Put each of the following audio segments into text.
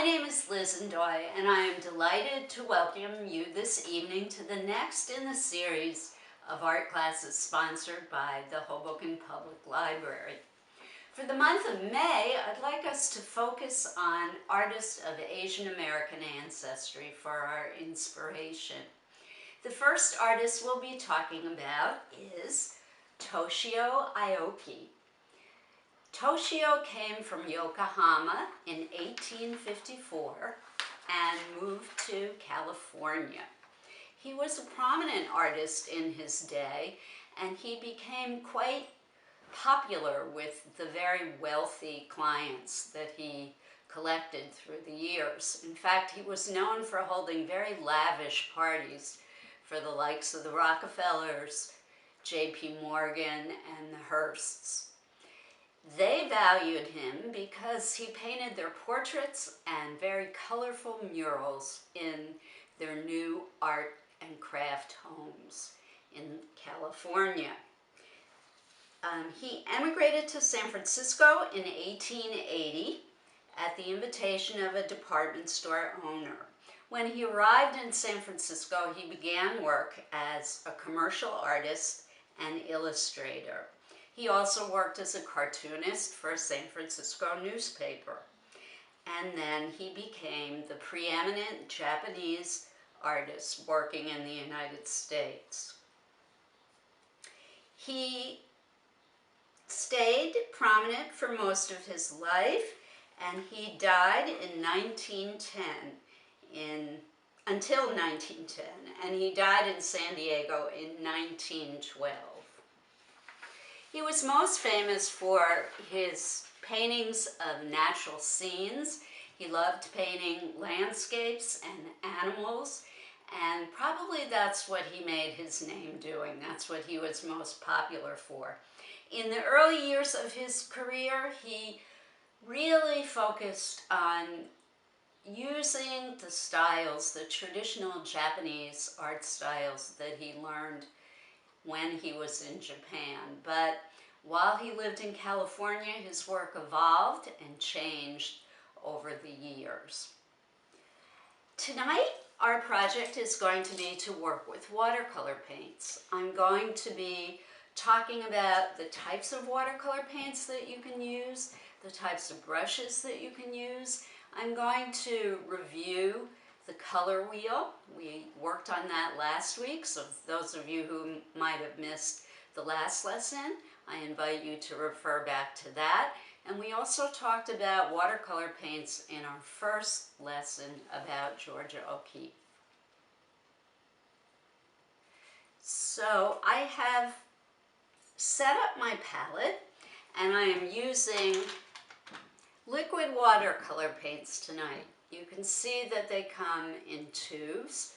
My name is Liz Ndoye, and I am delighted to welcome you this evening to the next in the series of art classes sponsored by the Hoboken Public Library. For the month of May, I'd like us to focus on artists of Asian American ancestry for our inspiration. The first artist we'll be talking about is Tokio Aokio. Tokio came from Yokohama in 1854 and moved to California. He was a prominent artist in his day, and he became quite popular with the very wealthy clients that he collected through the years. In fact, he was known for holding very lavish parties for the likes of the Rockefellers, J.P. Morgan, and the Hearsts. They valued him because he painted their portraits and very colorful murals in their new art and craft homes in California. He emigrated to San Francisco in 1880 at the invitation of a department store owner. When he arrived in San Francisco, he began work as a commercial artist and illustrator. He also worked as a cartoonist for a San Francisco newspaper. And then he became the preeminent Japanese artist working in the United States. He stayed prominent for most of his life, and he died in 1910, until 1910, and he died in San Diego in 1912. He was most famous for his paintings of natural scenes. He loved painting landscapes and animals, and probably that's what he made his name doing. That's what he was most popular for. In the early years of his career, he really focused on using the styles, the traditional Japanese art styles that he learned when he was in Japan. But while he lived in California, his work evolved and changed over the years. Tonight, our project is going to be to work with watercolor paints. I'm going to be talking about the types of watercolor paints that you can use, the types of brushes that you can use. I'm going to review the color wheel. We worked on that last week, so those of you who might have missed the last lesson, I invite you to refer back to that. And we also talked about watercolor paints in our first lesson about Georgia O'Keeffe. So I have set up my palette, and I am using liquid watercolor paints tonight. You can see that they come in tubes.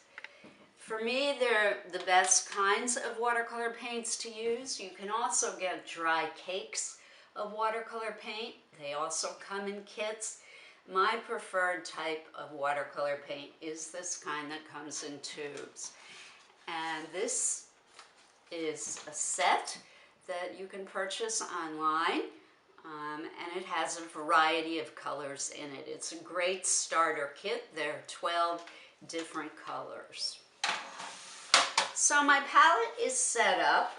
For me, they're the best kinds of watercolor paints to use. You can also get dry cakes of watercolor paint. They also come in kits. My preferred type of watercolor paint is this kind that comes in tubes. And this is a set that you can purchase online. And it has a variety of colors in it. It's a great starter kit. There are 12 different colors. So my palette is set up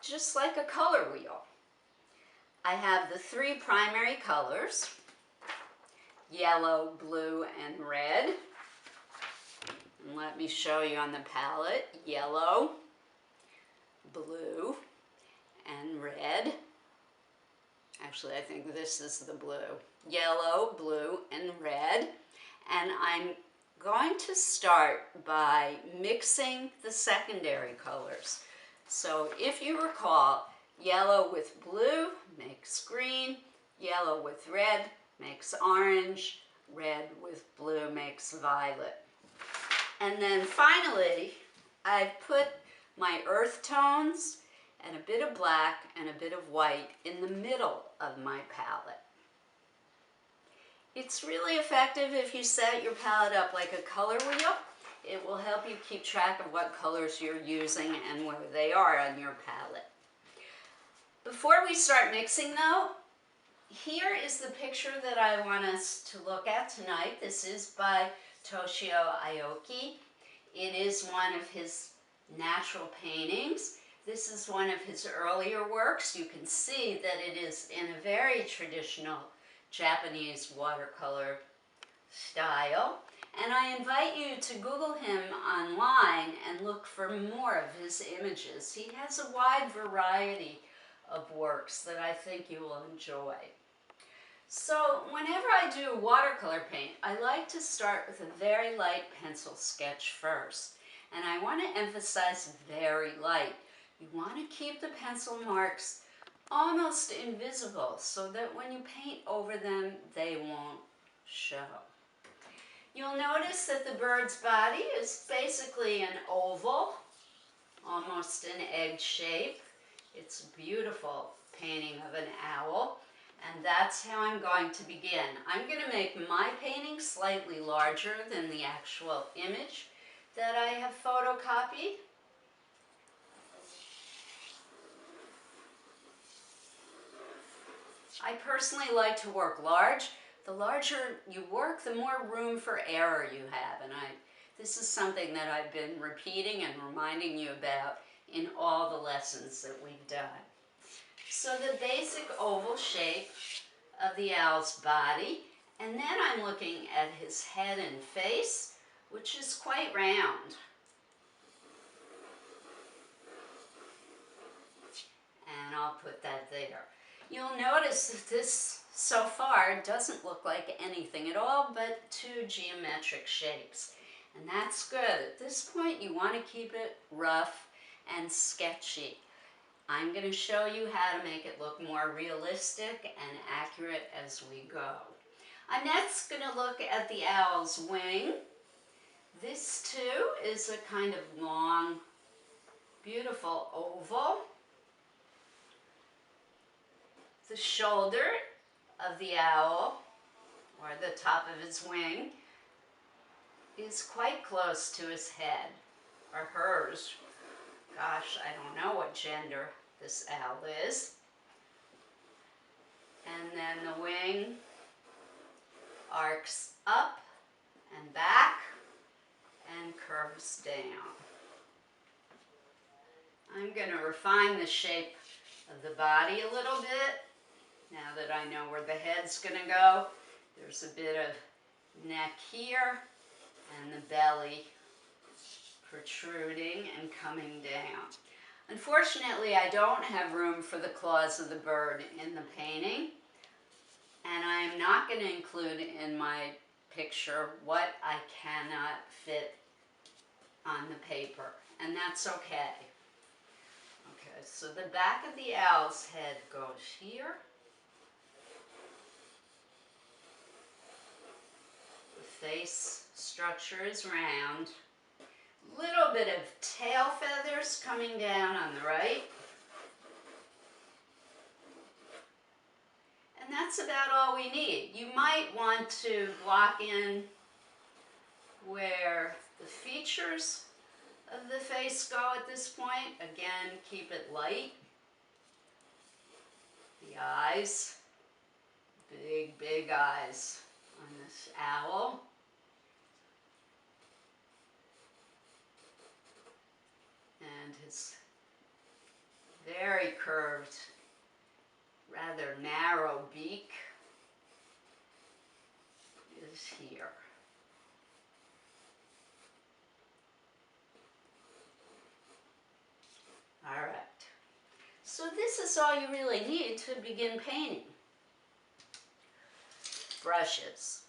just like a color wheel. I have the three primary colors, yellow, blue, and red. And let me show you on the palette, yellow, blue, and red. Actually, I think this is the blue. Yellow, blue, and red. And I'm going to start by mixing the secondary colors. So if you recall, yellow with blue makes green, yellow with red makes orange, red with blue makes violet. And then finally, I've put my earth tones and a bit of black and a bit of white in the middle of my palette. It's really effective if you set your palette up like a color wheel. It will help you keep track of what colors you're using and where they are on your palette. Before we start mixing though, here is the picture that I want us to look at tonight. This is by Tokio Aokio. It is one of his natural paintings. This is one of his earlier works. You can see that it is in a very traditional Japanese watercolor style. And I invite you to Google him online and look for more of his images. He has a wide variety of works that I think you will enjoy. So whenever I do watercolor paint, I like to start with a very light pencil sketch first. And I want to emphasize very light. You want to keep the pencil marks almost invisible so that when you paint over them, they won't show. You'll notice that the bird's body is basically an oval, almost an egg shape. It's a beautiful painting of an owl, and that's how I'm going to begin. I'm going to make my painting slightly larger than the actual image that I have photocopied. I personally like to work large. The larger you work, the more room for error you have, and this is something that I've been repeating and reminding you about in all the lessons that we've done. So the basic oval shape of the owl's body, and then I'm looking at his head and face, which is quite round. And I'll put that there. You'll notice that this, so far, doesn't look like anything at all but two geometric shapes. And that's good. At this point, you want to keep it rough and sketchy. I'm going to show you how to make it look more realistic and accurate as we go. I'm next going to look at the owl's wing. This, too, is a kind of long, beautiful oval. The shoulder of the owl, or the top of his wing, is quite close to his head, or hers. Gosh, I don't know what gender this owl is. And then the wing arcs up and back and curves down. I'm going to refine the shape of the body a little bit. Now that I know where the head's going to go, there's a bit of neck here and the belly protruding and coming down. Unfortunately, I don't have room for the claws of the bird in the painting, and I'm not going to include in my picture what I cannot fit on the paper, and that's okay. Okay, so the back of the owl's head goes here. The face structure is round. Little bit of tail feathers coming down on the right. And that's about all we need. You might want to block in where the features of the face go at this point. Again, keep it light. The eyes, big, big eyes on this owl. And his very curved, rather narrow beak is here. All right. So this is all you really need to begin painting. Brushes.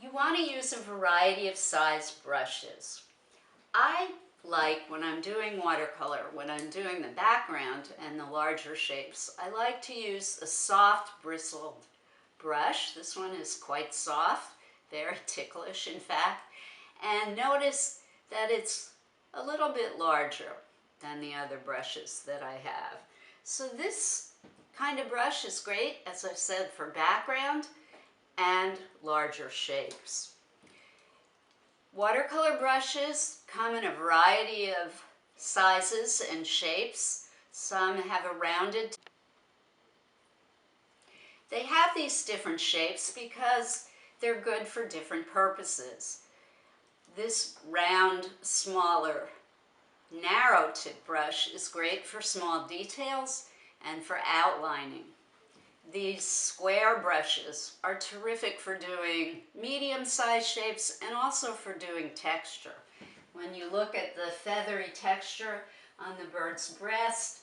You want to use a variety of size brushes. I like, when I'm doing watercolor, when I'm doing the background and the larger shapes, I like to use a soft bristled brush. This one is quite soft, very ticklish in fact. And notice that it's a little bit larger than the other brushes that I have. So this kind of brush is great, as I've said, for background and larger shapes. Watercolor brushes come in a variety of sizes and shapes. Some have a rounded. They have these different shapes because they're good for different purposes. This round, smaller, narrow tip brush is great for small details and for outlining. These square brushes are terrific for doing medium-sized shapes and also for doing texture. When you look at the feathery texture on the bird's breast,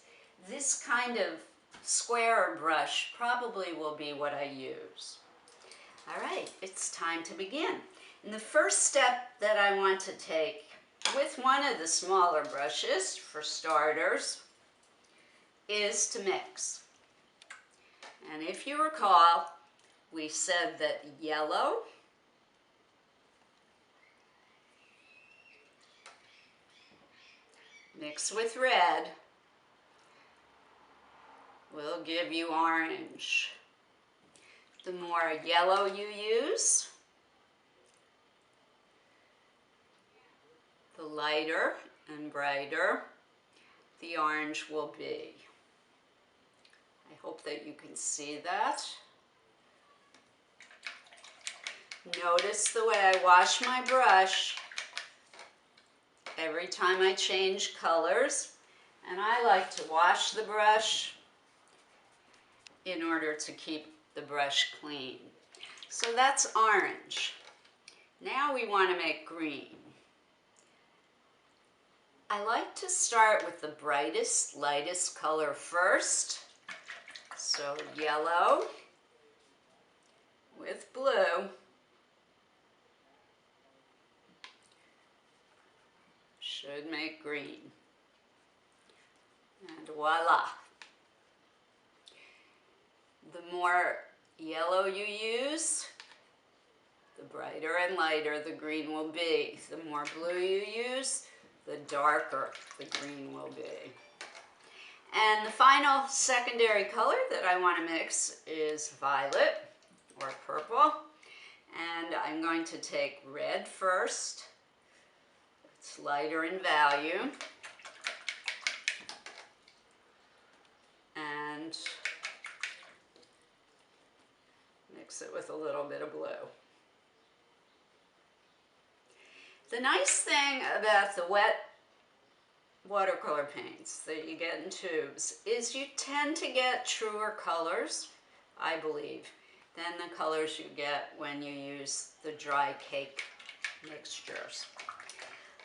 this kind of square brush probably will be what I use. All right, it's time to begin. And the first step that I want to take with one of the smaller brushes, for starters, is to mix. And if you recall, we said that yellow mixed with red will give you orange. The more yellow you use, the lighter and brighter the orange will be. I hope that you can see that. Notice the way I wash my brush every time I change colors, and I like to wash the brush in order to keep the brush clean. So that's orange. Now we want to make green. I like to start with the brightest, lightest color first. So yellow with blue should make green. And voila. The more yellow you use, the brighter and lighter the green will be. The more blue you use, the darker the green will be. And the final secondary color that I want to mix is violet or purple. And I'm going to take red first. It's lighter in value. And mix it with a little bit of blue. The nice thing about the wet watercolor paints that you get in tubes is you tend to get truer colors, I believe, than the colors you get when you use the dry cake mixtures.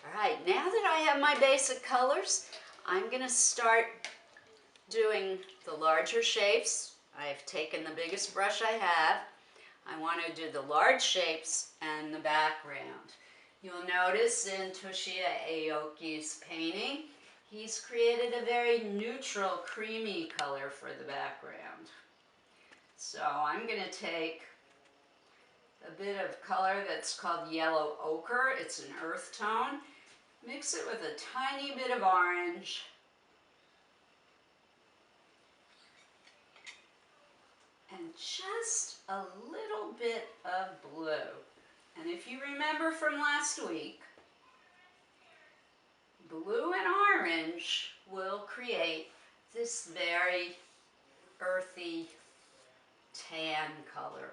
All right, now that I have my basic colors, I'm going to start doing the larger shapes. I've taken the biggest brush I have. I want to do the large shapes and the background. You'll notice in Tokio Aokio's painting, he's created a very neutral, creamy color for the background. So I'm going to take a bit of color that's called yellow ochre. It's an earth tone. Mix it with a tiny bit of orange. And just a little bit of blue. And if you remember from last week, blue and orange will create this very earthy tan color.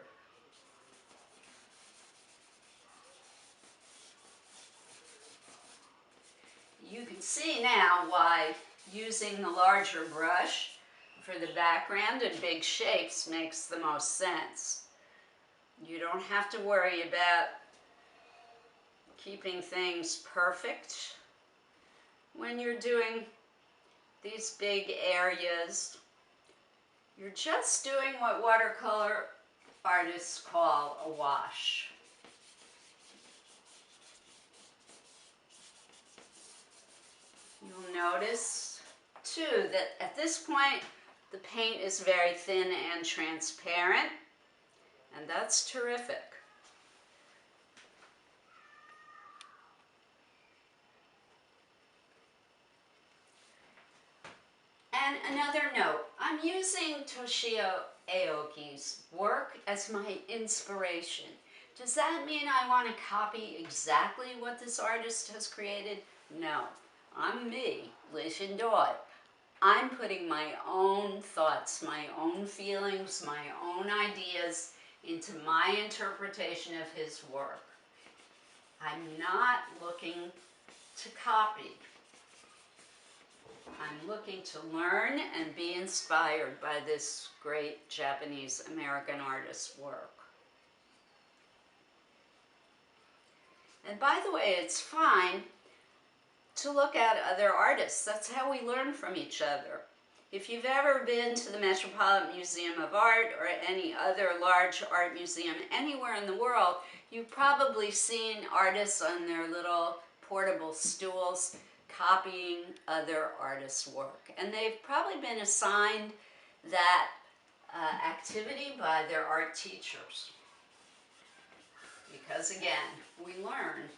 You can see now why using the larger brush for the background and big shapes makes the most sense. You don't have to worry about keeping things perfect when you're doing these big areas. You're just doing what watercolor artists call a wash. You'll notice too that at this point the paint is very thin and transparent, and that's terrific. And another note, I'm using Tokio Aokio's work as my inspiration. Does that mean I want to copy exactly what this artist has created? No. I'm me, Ndoye. I'm putting my own thoughts, my own feelings, my own ideas into my interpretation of his work. I'm not looking to copy. I'm looking to learn and be inspired by this great Japanese American artist's work. And by the way, it's fine to look at other artists. That's how we learn from each other. If you've ever been to the Metropolitan Museum of Art or any other large art museum anywhere in the world, you've probably seen artists on their little portable stools copying other artists' work. And they've probably been assigned that activity by their art teachers. Because again, we learn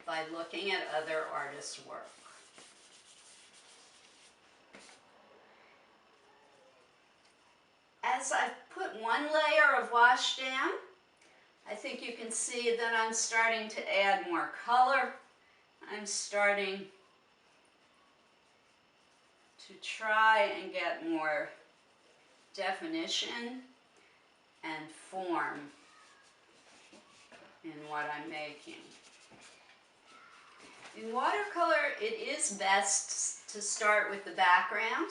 by looking at other artists' work. As I've put one layer of wash down, I think you can see that I'm starting to add more color. I'm starting to try and get more definition and form in what I'm making. In watercolor, it is best to start with the background.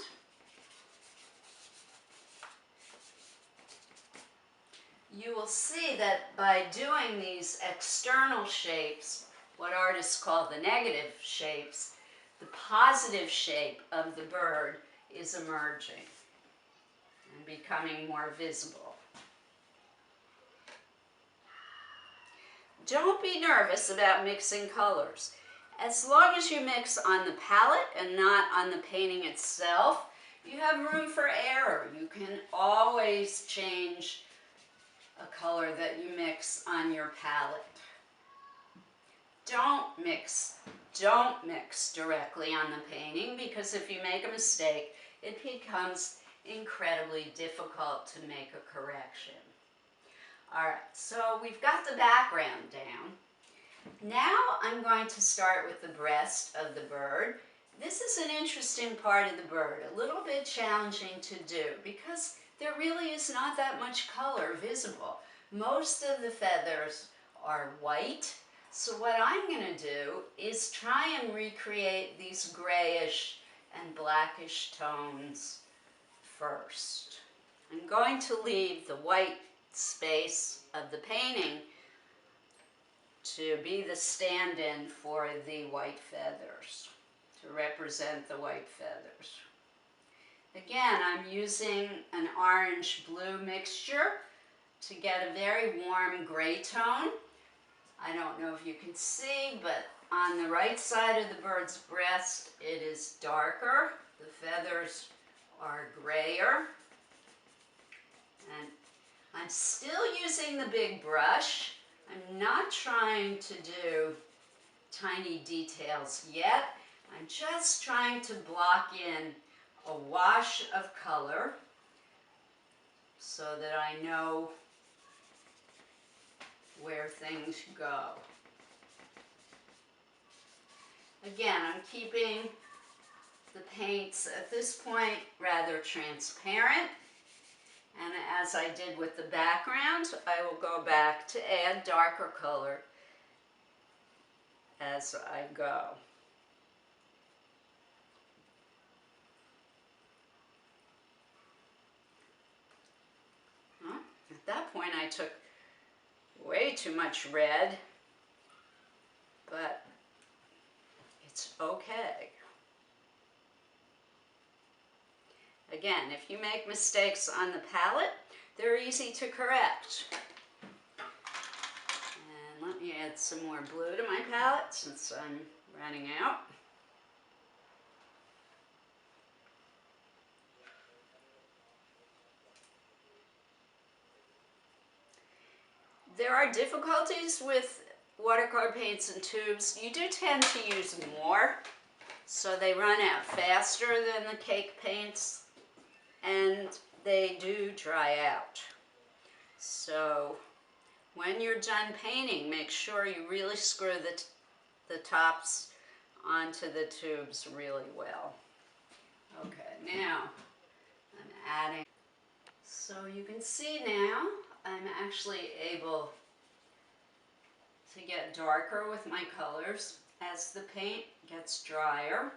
You will see that by doing these external shapes, what artists call the negative shapes, the positive shape of the bird is emerging and becoming more visible. Don't be nervous about mixing colors. As long as you mix on the palette and not on the painting itself, you have room for error. You can always change a color that you mix on your palette. Don't mix directly on the painting, because if you make a mistake, it becomes incredibly difficult to make a correction. All right, so we've got the background down. Now I'm going to start with the breast of the bird. This is an interesting part of the bird, a little bit challenging to do because there really is not that much color visible. Most of the feathers are white, so what I'm going to do is try and recreate these grayish and blackish tones first. I'm going to leave the white space of the painting to be the stand-in for the white feathers, to represent the white feathers. Again, I'm using an orange-blue mixture to get a very warm gray tone. I don't know if you can see, but on the right side of the bird's breast, it is darker. The feathers are grayer. And I'm still using the big brush. I'm not trying to do tiny details yet. I'm just trying to block in a wash of color so that I know where things go. Again, I'm keeping the paints at this point rather transparent. And as I did with the background, I will go back to add darker color as I go. At that point, I took way too much red, but it's okay. Again, if you make mistakes on the palette, they're easy to correct. And let me add some more blue to my palette since I'm running out. There are difficulties with watercolor paints and tubes. You do tend to use more, so they run out faster than the cake paints, and they do dry out. So when you're done painting, make sure you really screw the tops onto the tubes really well. Okay, now I'm adding. So you can see now I'm actually able to get darker with my colors. As the paint gets drier,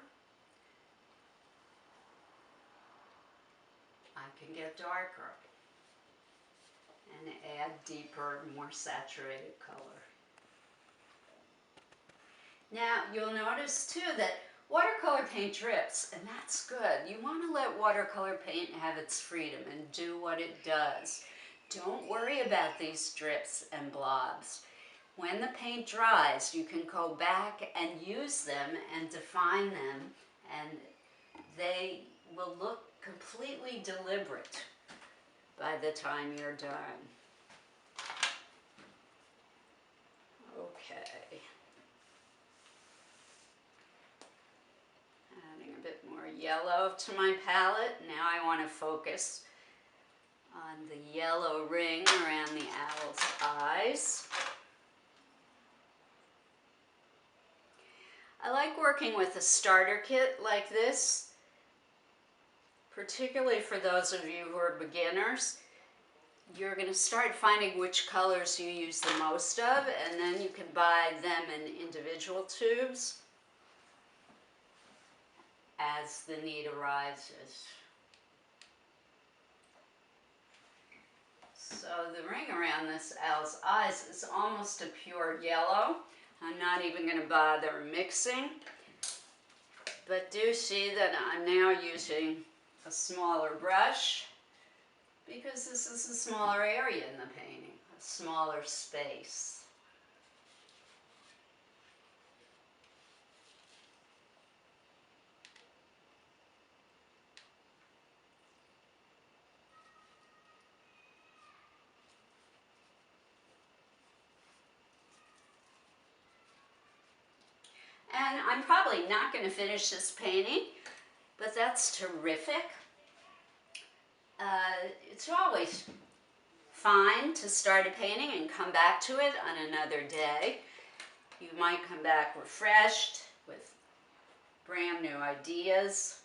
I can get darker and add deeper, more saturated color. Now you'll notice too that watercolor paint drips, and that's good. You want to let watercolor paint have its freedom and do what it does. Don't worry about these drips and blobs. When the paint dries, you can go back and use them and define them, and they will look completely deliberate by the time you're done. Okay. Adding a bit more yellow to my palette. Now I want to focus on the yellow ring around the owl's eyes. I like working with a starter kit like this, particularly for those of you who are beginners. You're going to start finding which colors you use the most of, and then you can buy them in individual tubes as the need arises. So the ring around this owl's eyes is almost a pure yellow. I'm not even going to bother mixing, but do see that I'm now using a smaller brush because this is a smaller area in the painting, a smaller space. And I'm probably not going to finish this painting, but that's terrific. It's always fine to start a painting and come back to it on another day. You might come back refreshed with brand new ideas.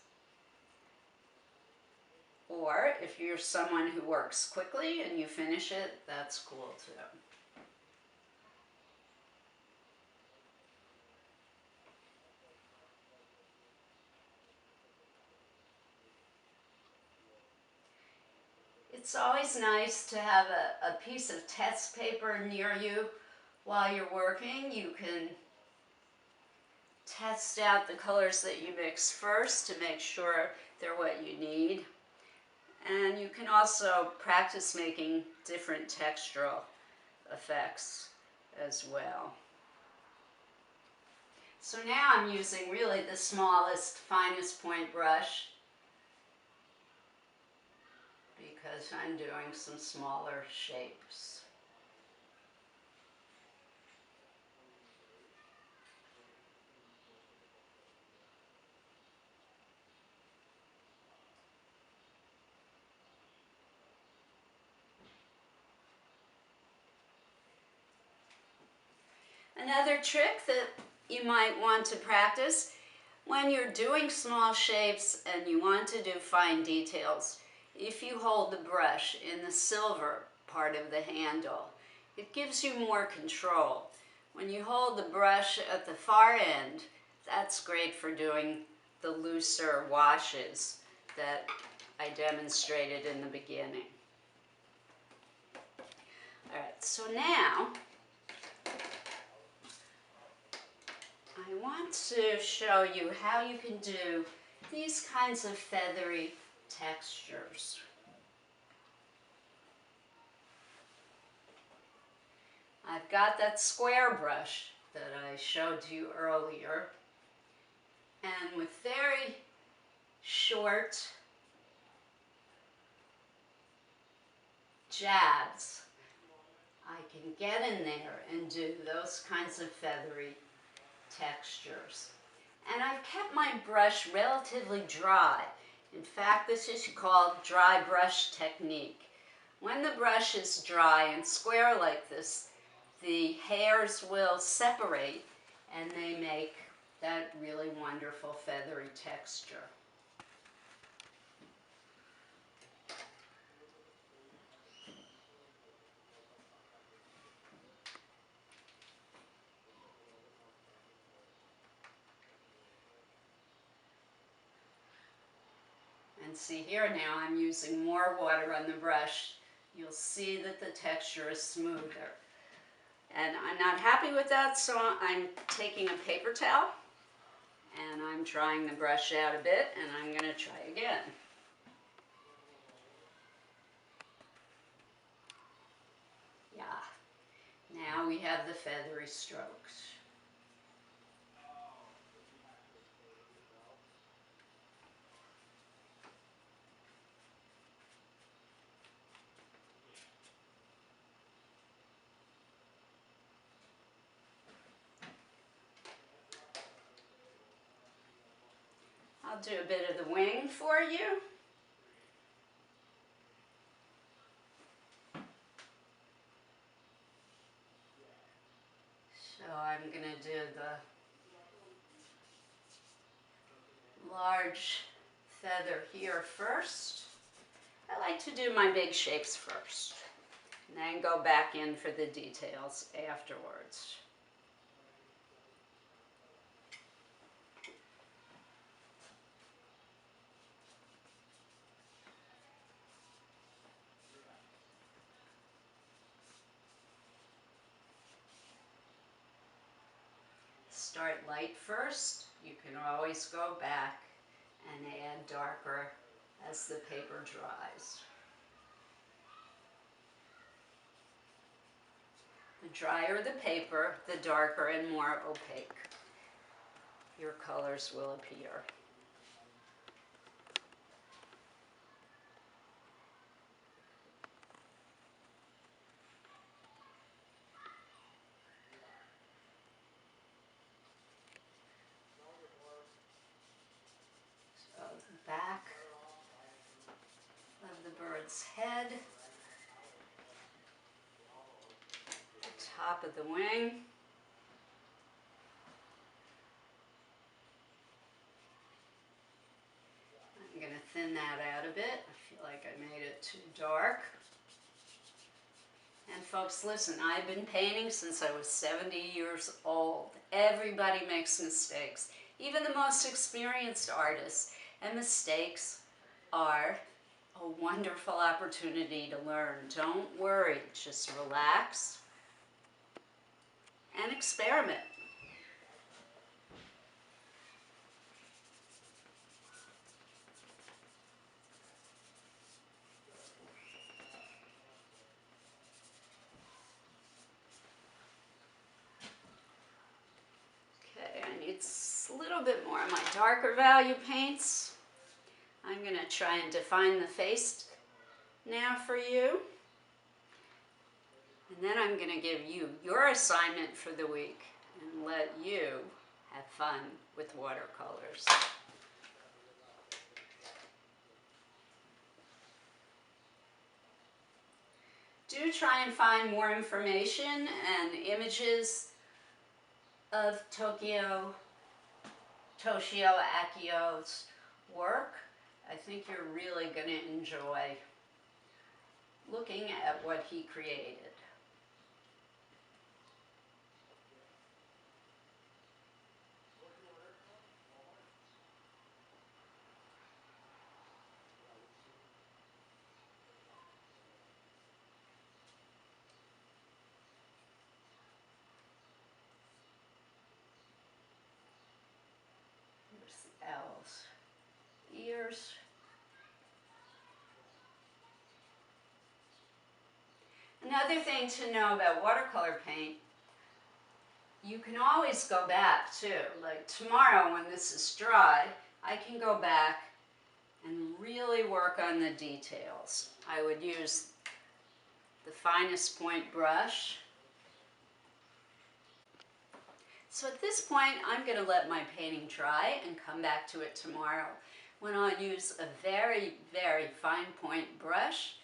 Or if you're someone who works quickly and you finish it, that's cool too. It's always nice to have a piece of test paper near you while you're working. You can test out the colors that you mix first to make sure they're what you need. And you can also practice making different textural effects as well. So now I'm using really the smallest, finest point brush because I'm doing some smaller shapes. Another trick that you might want to practice when you're doing small shapes and you want to do fine details, if you hold the brush in the silver part of the handle, it gives you more control. When you hold the brush at the far end, that's great for doing the looser washes that I demonstrated in the beginning. All right, so now I want to show you how you can do these kinds of feathery textures. I've got that square brush that I showed you earlier, and with very short jabs, I can get in there and do those kinds of feathery textures. And I've kept my brush relatively dry. In fact, this is called dry brush technique. When the brush is dry and square like this, the hairs will separate and they make that really wonderful feathery texture. And see here now I'm using more water on the brush. You'll see that the texture is smoother. And I'm not happy with that, so I'm taking a paper towel and I'm drying the brush out a bit, and I'm going to try again. Yeah, now we have the feathery strokes. I'll do a bit of the wing for you. So I'm going to do the large feather here first. I like to do my big shapes first, and then go back in for the details afterwards. Start light first. You can always go back and add darker as the paper dries. The drier the paper, the darker and more opaque your colors will appear. So the back of the bird's head, the top of the wing, I'm going to thin that out a bit. I feel like I made it too dark. And folks, listen, I've been painting since I was 70 years old. Everybody makes mistakes, even the most experienced artists. And mistakes are a wonderful opportunity to learn. Don't worry, just relax and experiment. It's a little bit more of my darker value paints. I'm going to try and define the face now for you. And then I'm going to give you your assignment for the week and let you have fun with watercolors. Do try and find more information and images of Tokio Aokio's work. I think you're really going to enjoy looking at what he created. Here's the owl's ears. Another thing to know about watercolor paint, you can always go back too. Like tomorrow when this is dry, I can go back and really work on the details. I would use the finest point brush. So at this point, I'm going to let my painting dry and come back to it tomorrow when I'll use a very, very fine point brush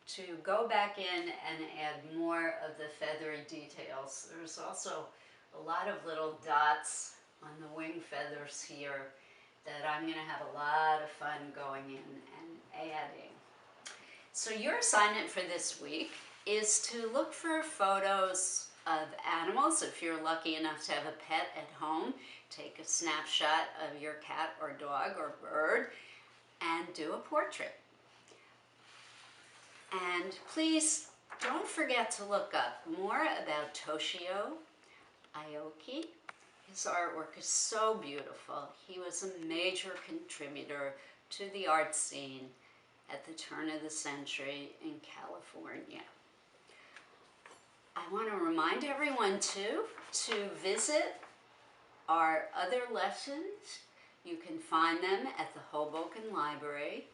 to go back in and add more of the feathery details. There's also a lot of little dots on the wing feathers here that I'm going to have a lot of fun going in and adding. So your assignment for this week is to look for photos of animals. If you're lucky enough to have a pet at home, take a snapshot of your cat or dog or bird and do a portrait. And please don't forget to look up more about Tokio Aokio. His artwork is so beautiful. He was a major contributor to the art scene at the turn of the century in California. I want to remind everyone too to visit our other lessons. You can find them at the Hoboken Library.com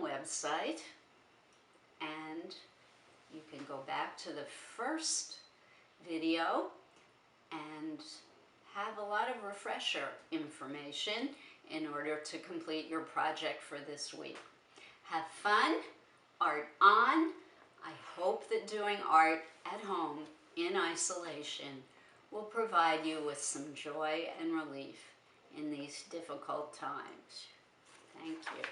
website, and you can go back to the first video and have a lot of refresher information in order to complete your project for this week. Have fun, art on. I hope that doing art at home in isolation will provide you with some joy and relief in these difficult times. Thank you.